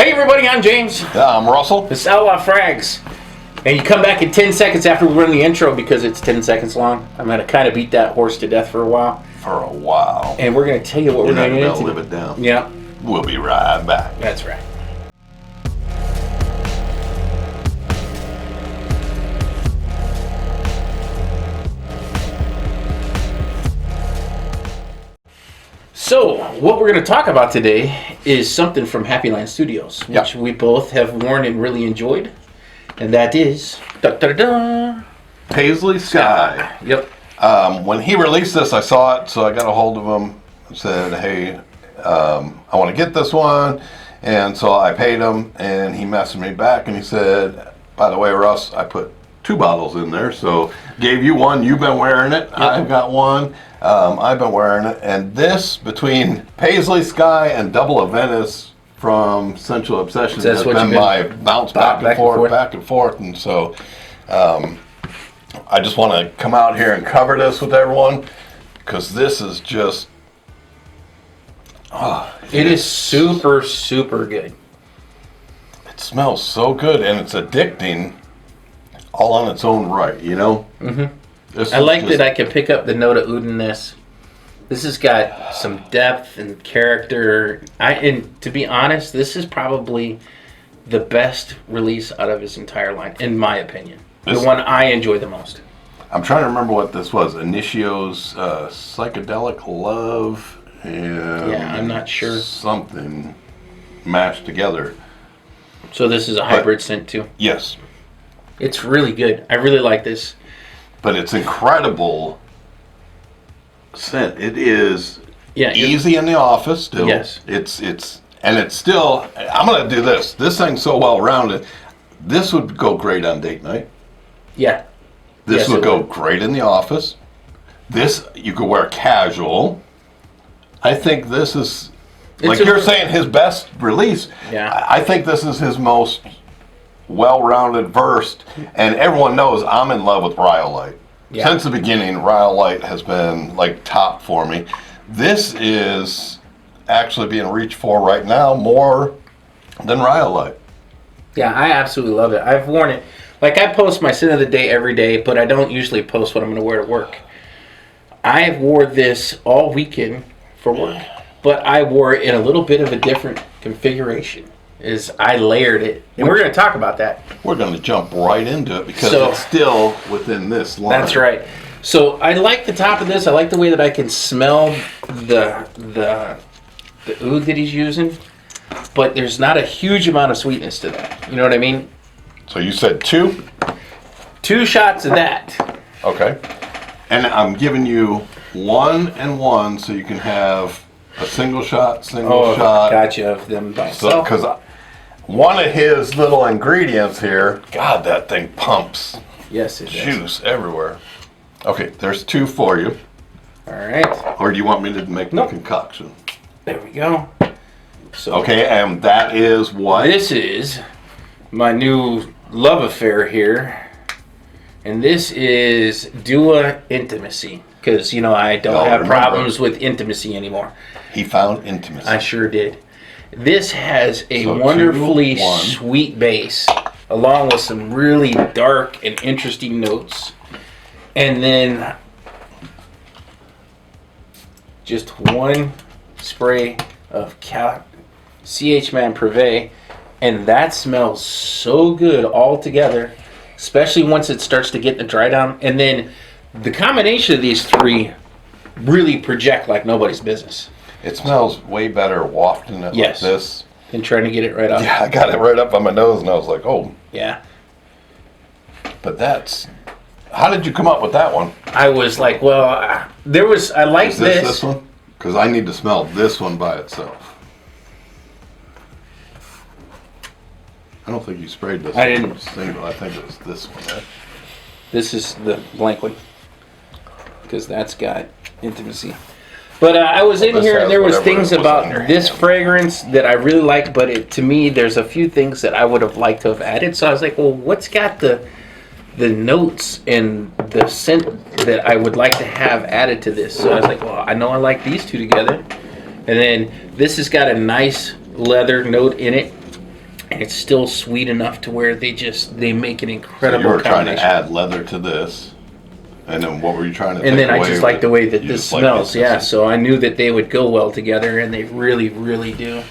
Hey everybody, I'm James. I'm Russell. This is Outlaw Frags. And you come back in 10 seconds after we run the intro because it's 10 seconds long. I'm going to kind of beat that horse to death for a while. And we're going to tell you what we're going to get into. Live it down. Yeah. We'll be right back. That's right. So, what we're going to talk about today is something from Happyland Studios, which we both have worn and really enjoyed. And that is Paisley Sky. Yep. When he released this, I saw it, so I got a hold of him and said, hey, I want to get this one. And so I paid him, and he messaged me back, and he said, by the way, Russ, I put 2 bottles in there, so gave you one. You've been wearing it. Yep. I've got one. I've been wearing it. And this, between Paisley Sky and Double of Venice from Sensual Obsession, has been my bounce back and forth. And so I just want to come out here and cover this with everyone, because this is just... it is super, super good. It smells so good, and it's addicting all on its own right, you know? Mm-hmm. I like that I can pick up the note of oud in this. This has got some depth and character. And to be honest, this is probably the best release out of his entire line, in my opinion. The one I enjoy the most. I'm trying to remember what this was. Initio's Psychedelic Love and... yeah, I'm not sure. Something mashed together. So this is a hybrid scent too? Yes. It's really good. I really like this. But it's incredible scent. It is easy in the office still. Yes. It's still, I'm going to do this. This thing's so well rounded. This would go great on date night. Yeah. This would go great in the office. This you could wear casual. I think this is, like you're saying, his best release. Yeah. I think this is his most well-rounded, versed, and everyone knows I'm in love with Rhyolite. Yeah. Since the beginning, Rhyolite has been like top for me. This is actually being reached for right now more than Rhyolite. Yeah, I absolutely love it. I've worn it. Like, I post my scent of the day every day, but I don't usually post what I'm going to wear to work. I wore this all weekend for work, but I wore it in a little bit of a different configuration. I layered it, and we're going to talk about that. We're going to jump right into it because it's still within this line. That's right. So I like the top of this. I like the way that I can smell the oud that he's using, but there's not a huge amount of sweetness to that. You know what I mean? So you said 2? 2 shots of that. Okay. And I'm giving you 1 and 1 so you can have a single shot. Gotcha, of them by itself. Because one of his little ingredients here, God, that thing pumps. Yes, it juice everywhere. Okay, there's 2 for you. All right. Or do you want me to make the concoction? There we go. So okay, and that is what? This is my new love affair here. And this is Dua Intimacy. Because, I don't have problems with intimacy anymore. He found intimacy. I sure did. This has a wonderfully sweet base, along with some really dark and interesting notes. And then just 1 spray of CH Man Privé, and that smells so good all together, especially once it starts to get the dry down. And then the combination of these 3 really project like nobody's business. It smells way better wafting it like this. And trying to get it right up. Yeah, I got it right up on my nose, and I was like, oh. Yeah. But how did you come up with that one? I was like, well, I like this. This one? Because I need to smell this one by itself. I don't think you sprayed this I didn't. I think it was this one, right? This is the blank one. Because that's got intimacy. But I was in here and there was things about this fragrance that I really liked, but to me, there's a few things that I would have liked to have added. So I was like, well, what's got the notes and the scent that I would like to have added to this? So I was like, well, I know I like these 2 together. And then this has got a nice leather note in it. and it's still sweet enough to where they make an incredible So you were trying to combination. add leather to this, and then what were you trying to take And then away I just like the way that you this just like smells. Yeah, intimacy? so I knew that they would go well together, and they really, really do.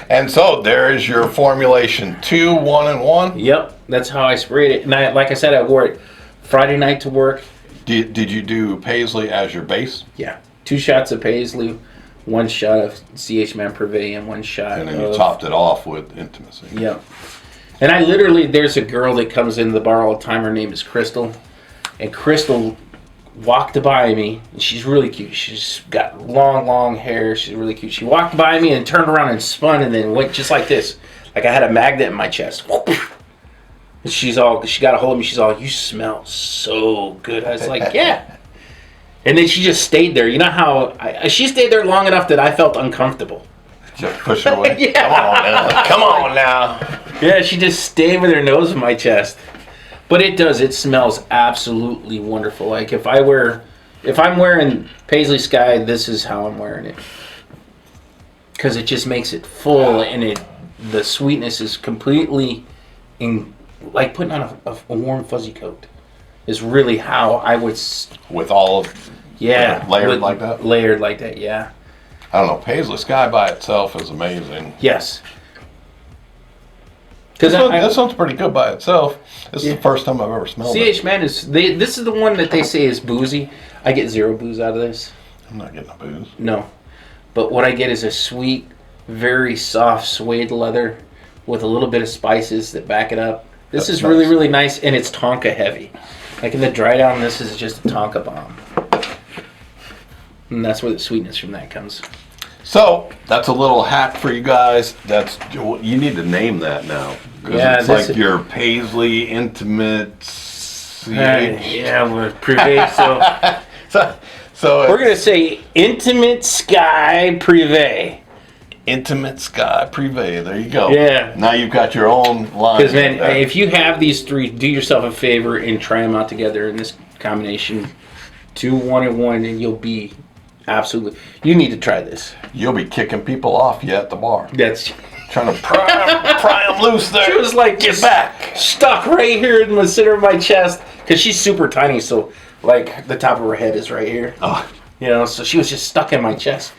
And so there is your formulation: 2, 1, and 1. Yep, that's how I sprayed it. And like I said, I wore it Friday night to work. Did you do Paisley as your base? Yeah, 2 shots of Paisley, 1 shot of CH Man Privé, and 1 shot And then of... you topped it off with intimacy. Yep. And I literally, there's a girl that comes into the bar all the time. Her name is Crystal. And Crystal walked by me. And she's really cute. She's got long, long hair. She's really cute. She walked by me and turned around and spun and then went just like this. Like I had a magnet in my chest. And she got a hold of me. She's all, you smell so good. I was like, yeah. And then she just stayed there. You know how she stayed there long enough that I felt uncomfortable. Just push her away. Yeah. Come on now. Come on now. Yeah, she just stayed with her nose in my chest. But it does. It smells absolutely wonderful. Like if I'm wearing Paisley Sky, this is how I'm wearing it. Because it just makes it full, and the sweetness is completely like putting on a warm fuzzy coat. Is really how I would. With all of layered like that. Layered like that, yeah. I don't know. Paisley Sky by itself is amazing. Yes. This one's pretty good by itself. This is the first time I've ever smelled it. CH Man this is the one that they say is boozy. I get 0 booze out of this. I'm not getting a booze. No. But what I get is a sweet, very soft suede leather with a little bit of spices that back it up. This is really, really nice, and it's Tonka heavy. Like in the dry down, this is just a Tonka bomb. And that's where the sweetness from that comes. So that's a little hack for you guys. You need to name that now. Yeah, it's like your Paisley Intimate CH. Yeah, we're Privé, so we're going to say Intimate Sky Privé. Intimate Sky Privé. There you go. Yeah. Now you've got your own line. Because, man, if you have these 3, do yourself a favor and try them out together in this combination. 2, 1, and 1, and you'll be absolutely... You need to try this. You'll be kicking people off you at the bar. That's... Trying to pry them loose there. She was like, get back. Stuck right here in the center of my chest. Because she's super tiny, so, like, the top of her head is right here. Oh. You know, so she was just stuck in my chest.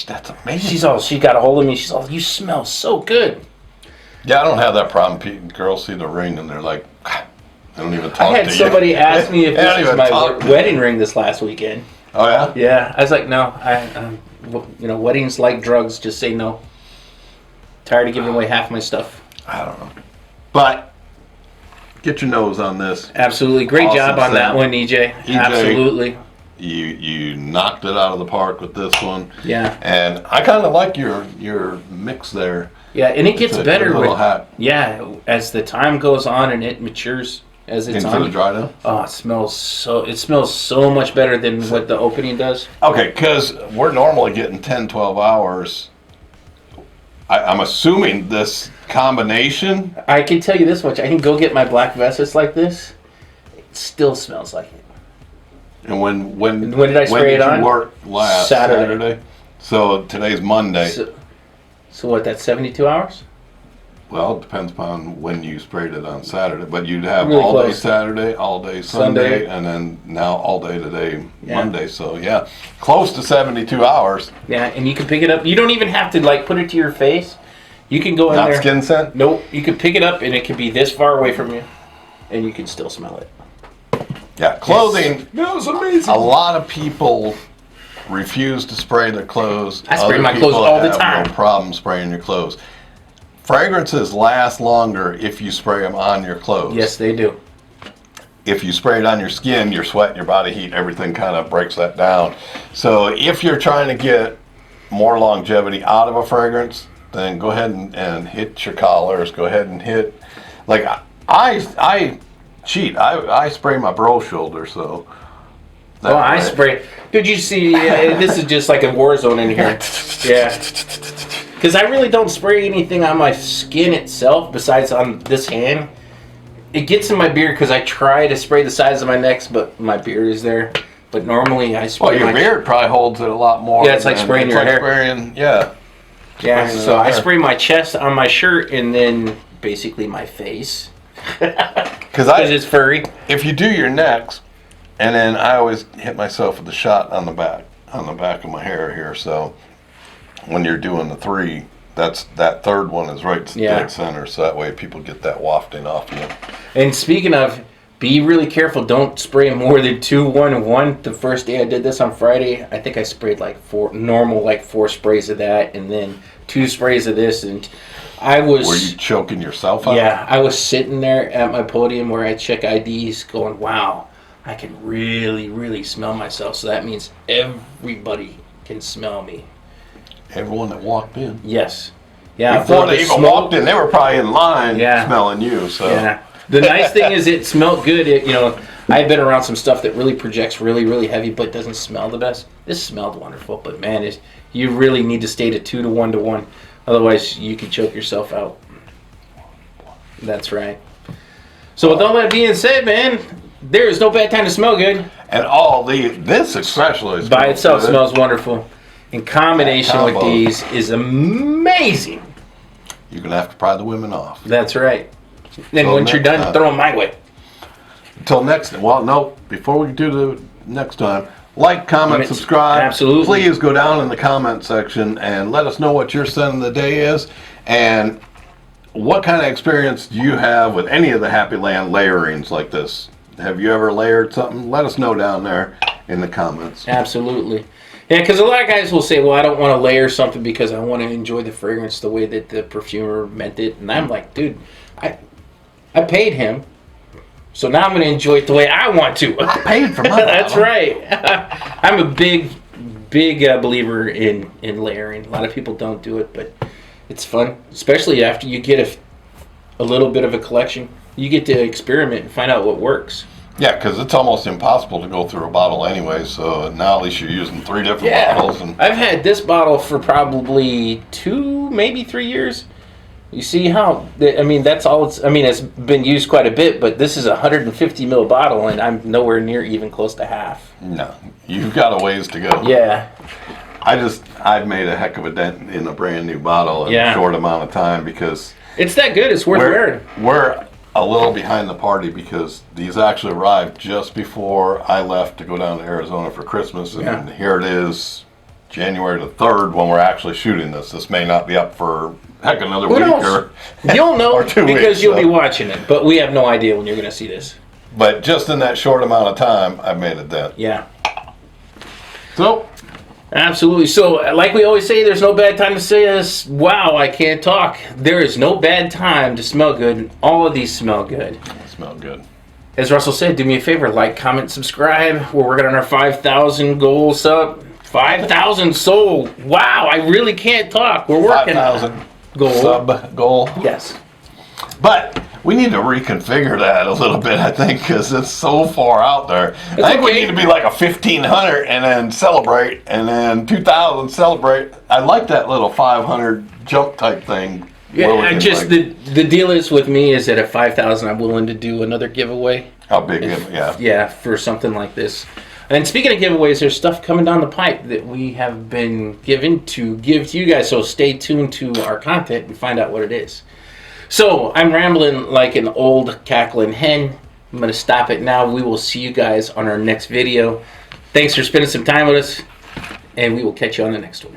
That's amazing. She got a hold of me. She's all, you smell so good. Yeah, I don't have that problem. Girls see the ring and they're like, I don't even talk to you. I had somebody ask me if this was my wedding ring this last weekend. Oh, yeah? Yeah. I was like, no. Weddings like drugs. Just say no. Tired of giving away half my stuff. I don't know. But get your nose on this. Absolutely. Great Awesome job on scent. that one, EJ. Absolutely. You knocked it out of the park with this one. Yeah. And I kind of like your mix there. Yeah, and it gets better as the time goes on and it matures as it's into on. the dry down. Oh, it smells so much better than what the opening does. Okay, because we're normally getting 10, 12 hours. I'm assuming this combination. I can tell you this much. I can go get my black Vestas like this. It still smells like it. And when did I spray it on? You work last Saturday. So today's Monday. So what? That's 72 hours. Well, it depends upon when you sprayed it on Saturday. But you'd have Really all close. day Saturday, all day Sunday, and then now all day today, Monday. So yeah, close to 72 hours. Yeah, and you can pick it up. You don't even have to like put it to your face. You can go in Not there. skin scent? Nope. You can pick it up and it can be this far away from you, and you can still smell it. Yeah, clothing. That was amazing. A lot of people refuse to spray their clothes. I spray Other my clothes people all the have time. No problem spraying your clothes. Fragrances last longer if you spray them on your clothes. Yes, they do. If you spray it on your skin, your sweat, your body heat, everything kind of breaks that down. So if you're trying to get more longevity out of a fragrance, then go ahead and hit your collars. Go ahead and hit, like I cheat. I spray my bro shoulder, so. Oh, I spray. Did you see? This is just like a war zone in here. Yeah. Because I really don't spray anything on my skin itself besides on this hand. It gets in my beard because I try to spray the sides of my neck, but my beard is there. But normally I spray Well, your beard probably holds it a lot more. Yeah, it's like spraying your hair. Yeah. Yeah, Spraying it so on I there. spray my chest on my shirt and then basically my face. Because it's furry. if you do your necks, and then I always hit myself with the shot on the back of my hair here. So when you're doing the 3, that third one is right dead center. So that way people get that wafting off you. And speaking of, be really careful. Don't spray more than 2, 1, and 1. The first day I did this on Friday, I think I sprayed like 4 sprays of that, and then 2 sprays of this, and I was... Were you choking yourself out? Yeah, I was sitting there at my podium where I check IDs going, wow, I can really, really smell myself. So that means everybody can smell me. Everyone that walked in. Yes. Yeah. Before they even walked in, they were probably in line smelling you. So. Yeah. The nice thing is it smelled good. I've been around some stuff that really projects really, really heavy but doesn't smell the best. This smelled wonderful, but man, you really need to stay to 2 to 1 to 1. Otherwise, you could choke yourself out. That's right. So with all that being said, man, there is no bad time to smell good. And this especially by itself good. Smells wonderful. In combination with these is amazing. You're going to have to pry the women off. That's right. And once you're done, throw them my way. Until next time. Well, no, before we do the next time, like, comment, subscribe. Absolutely. Please go down in the comment section and let us know what your scent of the day is and what kind of experience do you have with any of the Happyland layerings like this. Have you ever layered something? Let us know down there in the comments. Absolutely. Yeah, because a lot of guys will say, well, I don't want to layer something because I want to enjoy the fragrance the way that the perfumer meant it. And I'm like, dude, I paid him, so now I'm going to enjoy it the way I want to. I paid for my That's right. I'm a big believer in layering. A lot of people don't do it, but it's fun, especially after you get a little bit of a collection. You get to experiment and find out what works. Yeah, because it's almost impossible to go through a bottle anyway, so now at least you're using 3 different bottles. And I've had this bottle for probably 2, maybe 3 years. You see how, that's all it's been used quite a bit, but this is a 150 ml bottle, and I'm nowhere near even close to half. No, you've got a ways to go. Yeah. I've made a heck of a dent in a brand new bottle in a short amount of time because... It's that good, it's worth wearing. We're a little behind the party because these actually arrived just before I left to go down to Arizona for Christmas, and here it is, January the 3rd when we're actually shooting this. This may not be up for another week or you'll know or 2 because weeks, you'll be watching it, but we have no idea when you're going to see this. But just in that short amount of time, I've made a dent. Yeah. So. Absolutely. So, like we always say, there's no bad time to say this. Wow, I can't talk. There is no bad time to smell good. All of these smell good. They smell good. As Russell said, do me a favor, like, comment, subscribe. We're working on our 5,000 goal sub. 5,000 sold. Wow, I really can't talk. We're working 5,000 goal. Sub goal. Yes. But we need to reconfigure that a little bit, I think, because it's so far out there. I think we need to be like a 1,500 and then celebrate, and then 2,000 celebrate. I like that little 500 jump type thing. Yeah, just the deal is with me is that at 5,000, I'm willing to do another giveaway. How big? Yeah, for something like this. And speaking of giveaways, there's stuff coming down the pipe that we have been given to give to you guys. So stay tuned to our content and find out what it is. So I'm rambling like an old cackling hen. I'm going to stop it now. We will see you guys on our next video. Thanks for spending some time with us, and we will catch you on the next one.